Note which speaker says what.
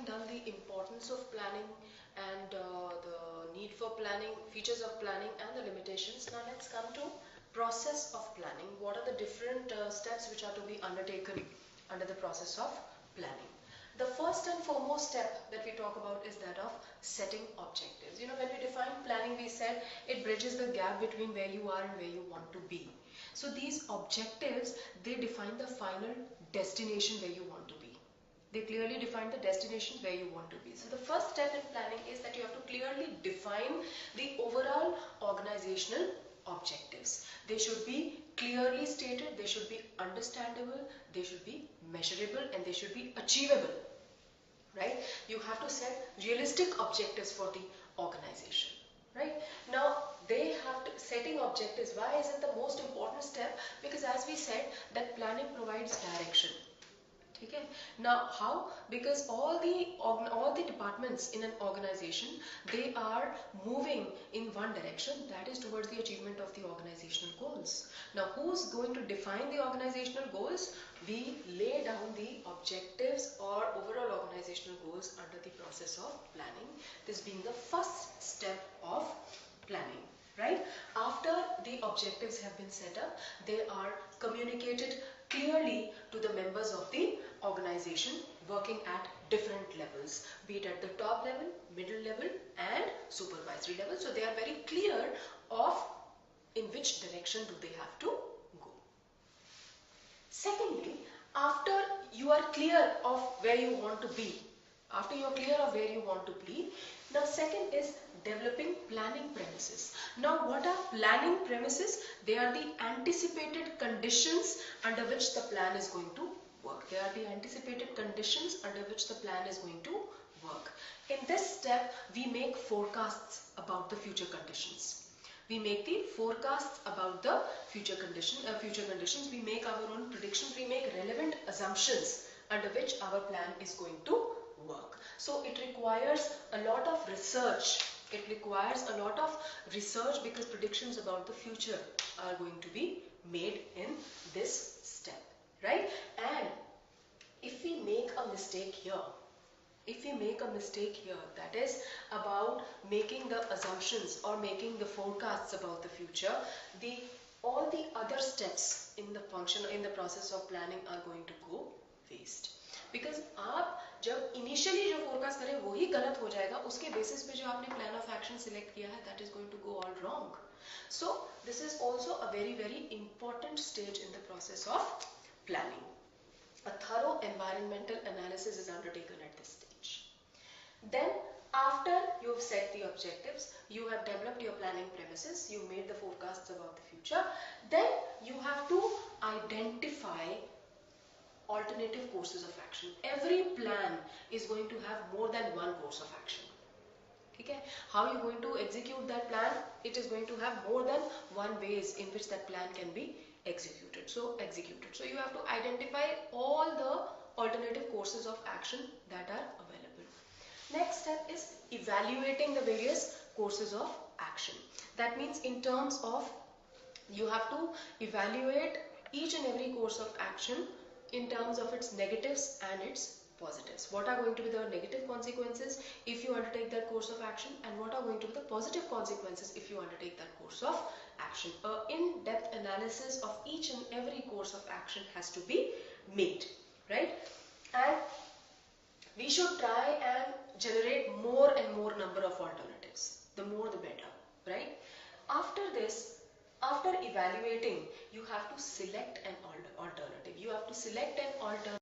Speaker 1: having done the importance of planning and the need for planning, features of planning and the limitations, now let's come to process of planning. What are the different steps which are to be undertaken under the process of planning? The first and foremost step that we talk about is that of setting objectives. You know, when we define planning, we said it bridges the gap between where you are and where you want to be. So these objectives, they define the final destination where you want to be. They clearly define the destination where you want to be. So the first step in planning is that you have to clearly define the overall organizational objectives. They should be clearly stated, they should be understandable, they should be measurable, and they should be achievable. Right? You have to set realistic objectives for the organization. Right? Now, they have to, setting objectives. Why is it the most important step? Because as we said, that planning provides direction. Okay. Now how? Because all the departments in an organization, they are moving in one direction, that is towards the achievement of the organizational goals. Now who's going to define the organizational goals? We lay down the objectives or overall organizational goals under the process of planning. This being the first step of planning. Right? After the objectives have been set up, they are communicated clearly to the members of the organization working at different levels, be it at the top level, middle level and supervisory level. So they are very clear of in which direction do they have to go. Secondly, after you are clear of where you want to be, now second is developing planning premises. Now what are planning premises? They are the anticipated conditions under which the plan is going to work. They are the anticipated conditions under which the plan is going to work. In this step, we make forecasts about the future conditions. We make the forecasts about the future conditions. We make our own predictions. We make relevant assumptions under which our plan is going to work. So it requires a lot of research. Because predictions about the future are going to be made in this step, right? And if we make a mistake here, that is about making the assumptions or making the forecasts about the future, all the other steps in the process of planning are going to go waste. Because आप जब initially जो forecast करें वही गलत हो जाएगा, उसके basis पे जो आपने plan of action select किया है, that is going to go all wrong. So this is also a very, very important stage in the process of planning. A thorough environmental analysis is undertaken at this stage. Then after you've set the objectives, you have developed your planning premises, you made the forecasts about the future, then you have to identify alternative courses of action. Every plan is going to have more than one course of action. Okay? How are you going to execute that plan? It is going to have more than one ways in which that plan can be executed. So you have to identify all the alternative courses of action that are available. Next step is evaluating the various courses of action. That means in terms of, you have to evaluate each and every course of action in terms of its negatives and its positives. What are going to be the negative consequences if you undertake that course of action, and what are going to be the positive consequences if you undertake that course of action. An in-depth analysis of each and every course of action has to be made, right? And we should try and generate more and more number of alternatives. The more the better, right? After this, after evaluating, you have to select an alternative. You have to select an alternative